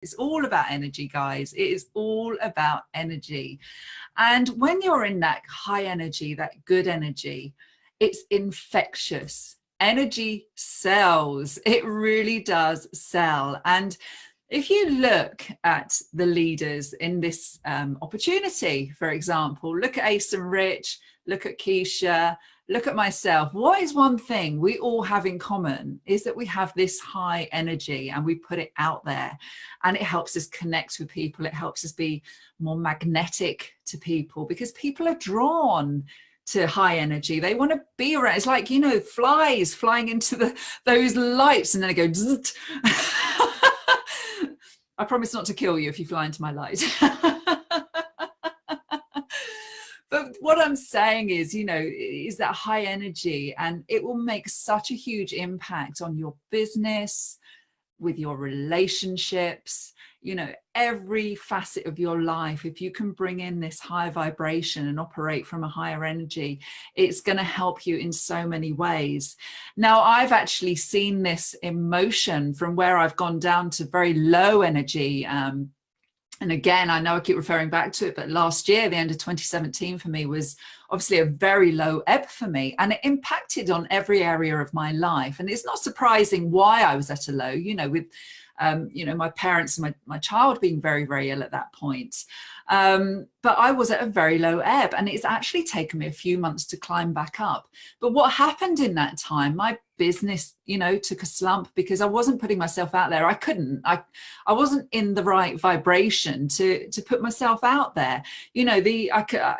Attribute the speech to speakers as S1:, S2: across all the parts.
S1: It's all about energy, guys. It is all about energy. And when you're in that high energy, that good energy, it's infectious. Energy sells. It really does sell. And if you look at the leaders in this opportunity, for example, look at Ace and Rich, look at Keisha, look at myself. What is one thing we all have in common is that we have this high energy and we put it out there, and it helps us connect with people. It helps us be more magnetic to people because people are drawn to high energy. They want to be around. It's like, you know, flies flying into those lights and then they go zzz. I promise not to kill you if you fly into my light. But what I'm saying is, you know, is that high energy, and it will make such a huge impact on your business, with your relationships, you know, every facet of your life. If you can bring in this high vibration and operate from a higher energy, it's going to help you in so many ways. Now, I've actually seen this emotion from where I've gone down to very low energy. And again, I know I keep referring back to it, but last year, the end of 2017 for me was obviously a very low ebb for me, and it impacted on every area of my life. And it's not surprising why I was at a low, you know, with, you know, my parents and my child being very, very ill at that point. But I was at a very low ebb, and it's actually taken me a few months to climb back up. But what happened in that time, my business, you know, took a slump because I wasn't putting myself out there. I couldn't, I wasn't in the right vibration to put myself out there. You know,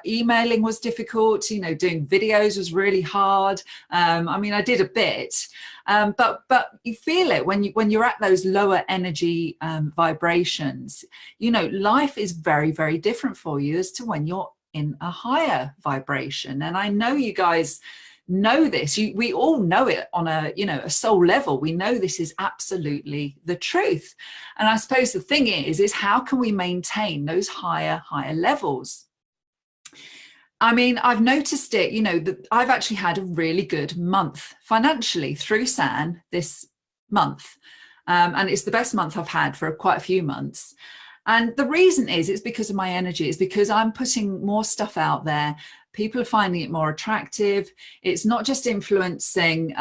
S1: emailing was difficult, you know, doing videos was really hard. I mean, I did a bit, but you feel it when you're at those lower energy vibrations. You know, life is very, very different for you as to when you're in a higher vibration. And I know you guys know this. We all know it on a, you know, a soul level. We know this is absolutely the truth. And I suppose the thing is how can we maintain those higher levels? I mean, I've noticed it, you know, that I've actually had a really good month financially through SAN this month. And it's the best month I've had for quite a few months. And the reason is it's because of my energy. It's because I'm putting more stuff out there. People are finding it more attractive. It's not just influencing,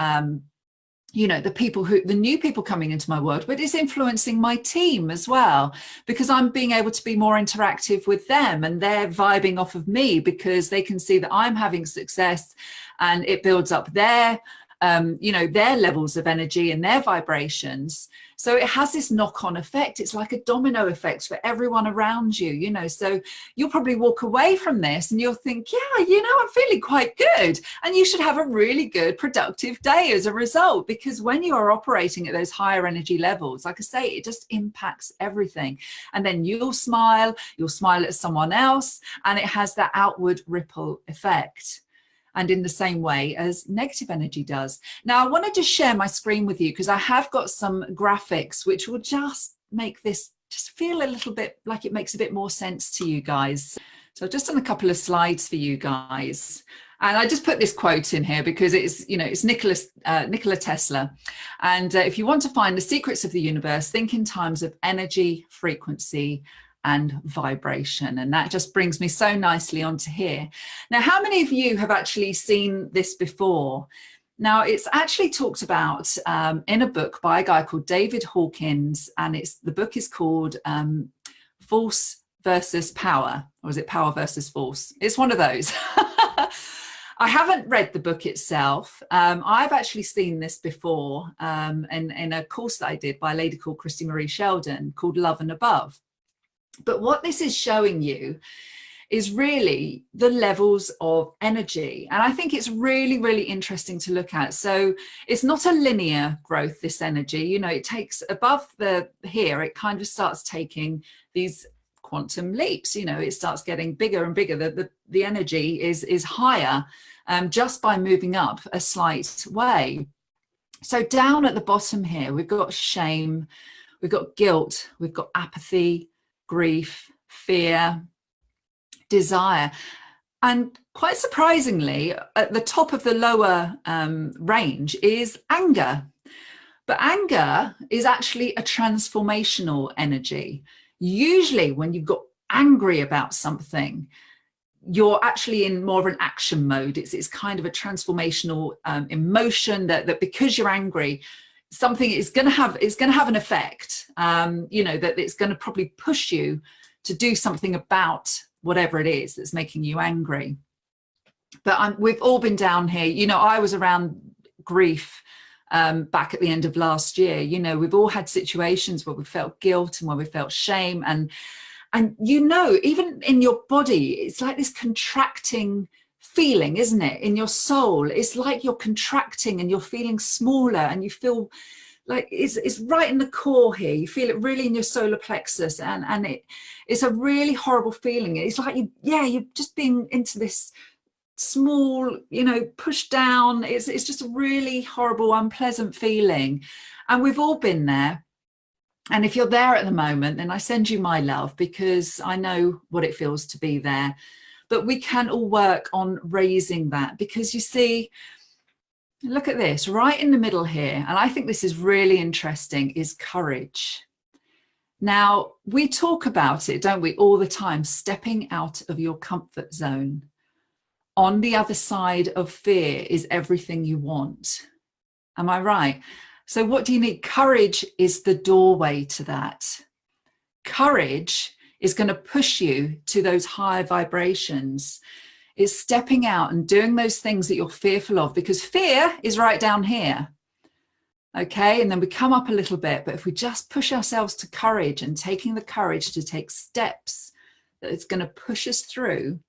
S1: you know, the new people coming into my world, but it's influencing my team as well, because I'm being able to be more interactive with them, and they're vibing off of me because they can see that I'm having success, and it builds up their, you know, their levels of energy and their vibrations. So it has this knock-on effect. It's like a domino effect for everyone around you, you know. So you'll probably walk away from this and you'll think, yeah, you know, I'm feeling quite good. And you should have a really good, productive day as a result, because when you are operating at those higher energy levels, like I say, it just impacts everything. And then you'll smile at someone else, and it has that outward ripple effect. And in the same way as negative energy does. Now, I want to just share my screen with you because I have got some graphics which will just make this just feel a little bit like it makes a bit more sense to you guys. So I've just done a couple of slides for you guys. And I just put this quote in here because it's, you know, it's Nikola Tesla. And if you want to find the secrets of the universe, think in terms of energy, frequency, and vibration. And that just brings me so nicely onto here. Now, how many of you have actually seen this before? Now, it's actually talked about in a book by a guy called David Hawkins, and the book is called Force versus Power, or is it Power versus Force? It's one of those. I haven't read the book itself. I've actually seen this before in a course that I did by a lady called Christy Marie Sheldon called Love and Above. But what this is showing you is really the levels of energy. And I think it's really, really interesting to look at. So it's not a linear growth, this energy. You know, it takes above here, it kind of starts taking these quantum leaps. You know, it starts getting bigger and bigger. The energy is higher just by moving up a slight way. So down at the bottom here, we've got shame, we've got guilt, we've got apathy, grief, fear, desire. And quite surprisingly, at the top of the lower range is anger. But anger is actually a transformational energy. Usually when you've got angry about something, you're actually in more of an action mode. It's kind of a transformational emotion that because you're angry, something is going to have an effect, you know, that it's going to probably push you to do something about whatever it is that's making you angry. But we've all been down here. You know, I was around grief back at the end of last year. You know, we've all had situations where we felt guilt and where we felt shame, and you know, even in your body, it's like this contracting feeling, isn't it? In your soul, it's like you're contracting and you're feeling smaller, and you feel like it's right in the core here. You feel it really in your solar plexus, and it's a really horrible feeling. It's like you're just being into this small, you know, pushed down. It's just a really horrible, unpleasant feeling, and we've all been there. And if you're there at the moment, then I send you my love, because I know what it feels to be there. But we can all work on raising that, because you see, look at this right in the middle here. And I think this is really interesting, is courage. Now, we talk about it, don't we, all the time, stepping out of your comfort zone. On the other side of fear is everything you want. Am I right? So what do you need? Courage is the doorway to that. Courage is going to push you to those higher vibrations. It's stepping out and doing those things that you're fearful of, because fear is right down here. Okay, and then we come up a little bit, but if we just push ourselves to courage and taking the courage to take steps, that it's going to push us through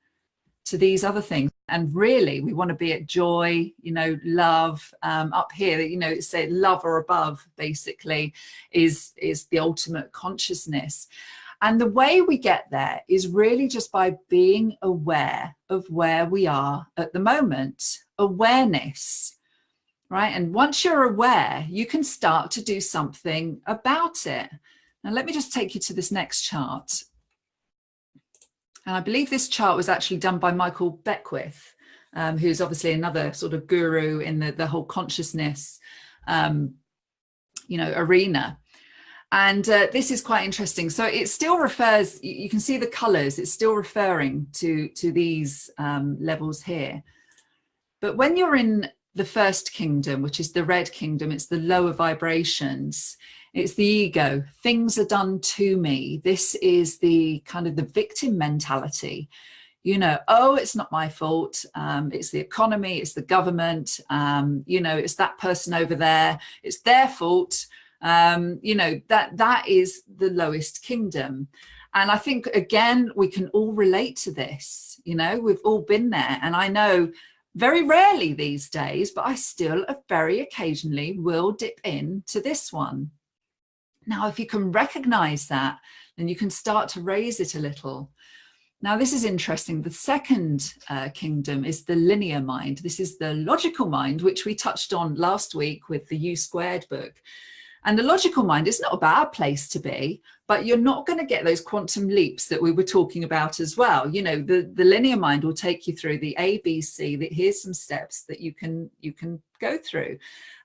S1: to these other things. And really, we want to be at joy, you know, love, up here, you know, say love or above, basically, is the ultimate consciousness. And the way we get there is really just by being aware of where we are at the moment. Awareness, right? And once you're aware, you can start to do something about it. Now, let me just take you to this next chart. And I believe this chart was actually done by Michael Beckwith, who's obviously another sort of guru in the whole consciousness, you know, arena. And this is quite interesting. So it still refers, you can see the colors, it's still referring to these levels here. But when you're in the first kingdom, which is the red kingdom, it's the lower vibrations. It's the ego. Things are done to me. This is the kind of the victim mentality. You know, oh, it's not my fault. It's the economy. It's the government. You know, it's that person over there. It's their fault. You know, that is the lowest kingdom. And I think, again, we can all relate to this. You know, we've all been there. And I know very rarely these days, but I still very occasionally will dip into this one. Now, if you can recognize that, then you can start to raise it a little. Now, this is interesting. The second kingdom is the linear mind. This is the logical mind, which we touched on last week with the U Squared book. And the logical mind is not a bad place to be, but you're not going to get those quantum leaps that we were talking about as well. You know, the linear mind will take you through the A, B, C. Here's some steps that you can go through.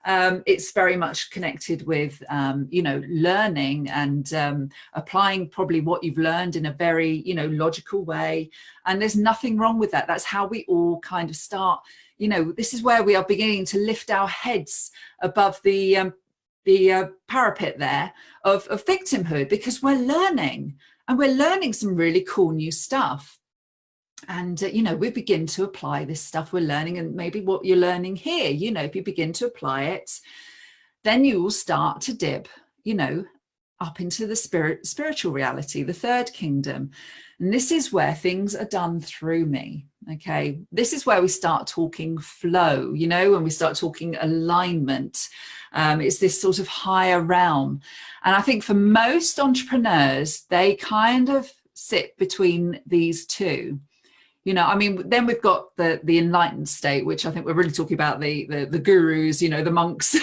S1: It's very much connected with, you know, learning and applying probably what you've learned in a very, you know, logical way. And there's nothing wrong with that. That's how we all kind of start. You know, this is where we are beginning to lift our heads above the parapet there of victimhood, because we're learning, and we're learning some really cool new stuff. And, you know, we begin to apply this stuff we're learning, and maybe what you're learning here, you know, if you begin to apply it, then you will start to dip, you know, up into the spiritual reality, the third kingdom. And this is where things are done through me. Okay. This is where we start talking flow, you know, when we start talking alignment. It's this sort of higher realm. And I think for most entrepreneurs, they kind of sit between these two. You know, I mean, then we've got the enlightened state, which I think we're really talking about the gurus, you know, the monks,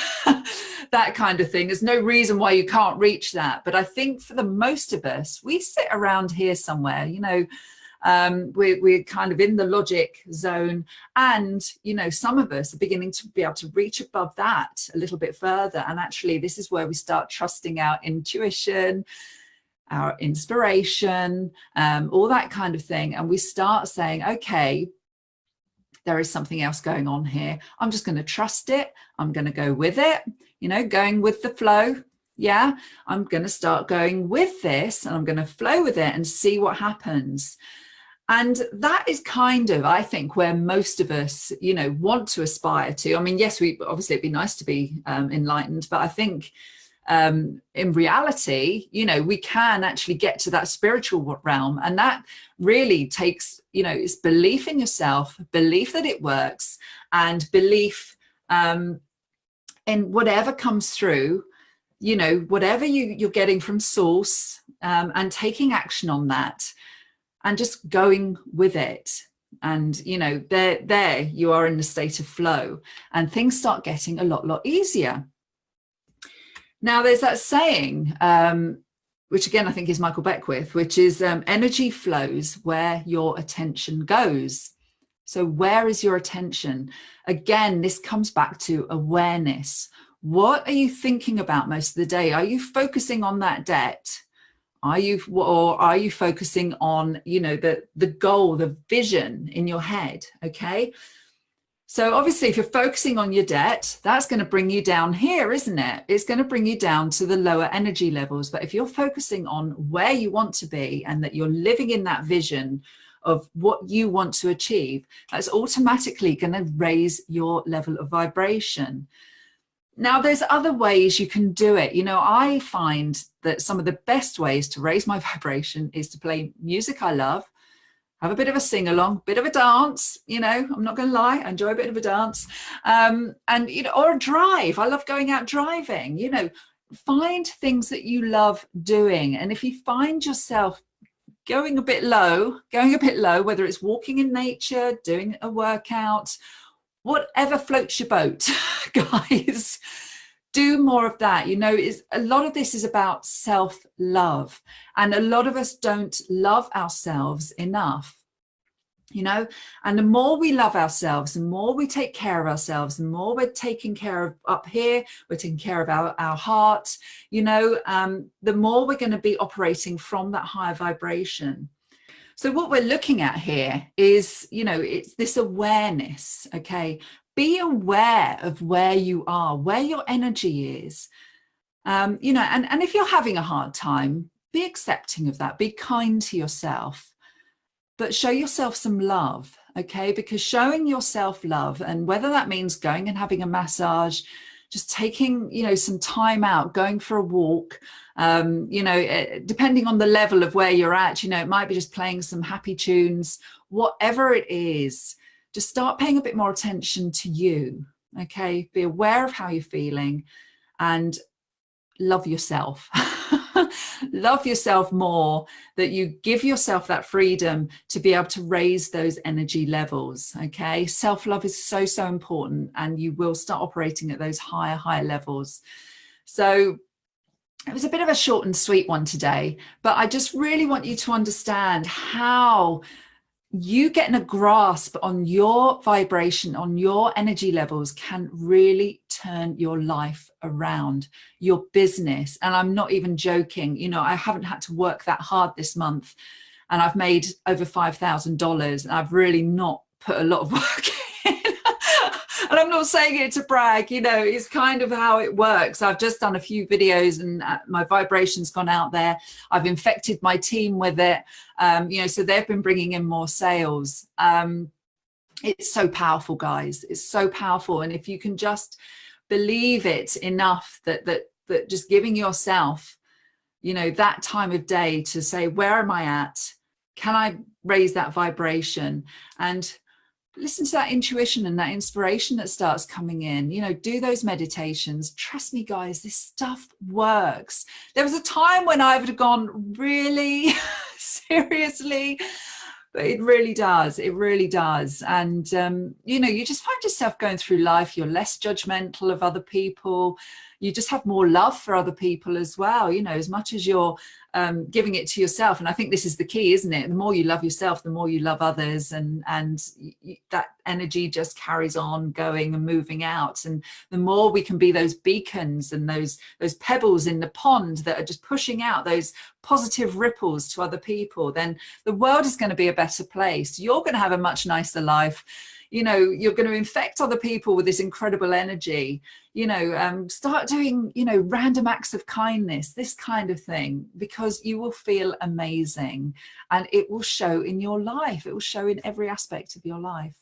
S1: that kind of thing. There's no reason why you can't reach that. But I think for the most of us, we sit around here somewhere, you know, We're kind of in the logic zone. And, you know, some of us are beginning to be able to reach above that a little bit further. And actually, this is where we start trusting our intuition, our inspiration, all that kind of thing. And we start saying, okay, there is something else going on here. I'm just going to trust it. I'm going to go with it, you know, going with the flow. Yeah, I'm going to start going with this and I'm going to flow with it and see what happens. And that is kind of, I think, where most of us, you know, want to aspire to. I mean, yes, we obviously it'd be nice to be enlightened, but I think in reality, you know, we can actually get to that spiritual realm, and that really takes, you know, it's belief in yourself, belief that it works, and belief in whatever comes through, you know, whatever you're getting from source, and taking action on that and just going with it. And, you know, there you are in a state of flow, and things start getting a lot easier. Now, there's that saying, which again, I think is Michael Beckwith, which is energy flows where your attention goes. So where is your attention? Again, this comes back to awareness. What are you thinking about most of the day? Are you focusing on that debt? Or are you focusing on, you know, the goal, the vision in your head? Okay. So obviously, if you're focusing on your debt, that's going to bring you down here, isn't it? It's going to bring you down to the lower energy levels. But if you're focusing on where you want to be and that you're living in that vision of what you want to achieve, that's automatically going to raise your level of vibration. Now, there's other ways you can do it. You know, I find that some of the best ways to raise my vibration is to play music I love, have a bit of a sing-along, bit of a dance, you know, I'm not going to lie, I enjoy a bit of a dance, and, you know, or a drive. I love going out driving. You know, find things that you love doing. And if you find yourself going a bit low, whether it's walking in nature, doing a workout, whatever floats your boat, guys, do more of that. You know, a lot of this is about self-love, and a lot of us don't love ourselves enough, you know. And the more we love ourselves, the more we take care of ourselves, the more we're taking care of up here, we're taking care of our heart, you know, the more we're going to be operating from that higher vibration. So what we're looking at here is, you know, it's this awareness. Okay, be aware of where you are, where your energy is, you know, and if you're having a hard time, be accepting of that, be kind to yourself, but show yourself some love. Okay, because showing yourself love, and whether that means going and having a massage, just taking, you know, some time out, going for a walk, you know, depending on the level of where you're at, you know, it might be just playing some happy tunes, whatever it is, just start paying a bit more attention to you. Okay, be aware of how you're feeling and love yourself. Love yourself more, that you give yourself that freedom to be able to raise those energy levels. Okay, self-love is so important, and you will start operating at those higher levels. So it was a bit of a short and sweet one today, but I just really want you to understand how you getting a grasp on your vibration, on your energy levels, can really turn your life around, your business. And I'm not even joking. You know, I haven't had to work that hard this month, and I've made over $5,000, and I've really not put a lot of work in. And I'm not saying it to brag, you know, it's kind of how it works. I've just done a few videos, and my vibration's gone out there. I've infected my team with it, you know, so they've been bringing in more sales. It's so powerful, guys. It's so powerful. And if you can just believe it enough that just giving yourself, you know, that time of day to say, where am I at? Can I raise that vibration? And listen to that intuition and that inspiration that starts coming in. You know, do those meditations. Trust me, guys, this stuff works. There was a time when I would have gone, really? Seriously? But it really does. It really does. And, you know, you just find yourself going through life. You're less judgmental of other people. you just have more love for other people as well, you know, as much as you're giving it to yourself. And I think this is the key, isn't it? The more you love yourself, the more you love others, and that energy just carries on going and moving out. And the more we can be those beacons and those pebbles in the pond that are just pushing out those positive ripples to other people, then the world is going to be a better place. You're going to have a much nicer life. You know, you're going to infect other people with this incredible energy. You know, start doing, you know, random acts of kindness, this kind of thing, because you will feel amazing, and it will show in your life. It will show in every aspect of your life.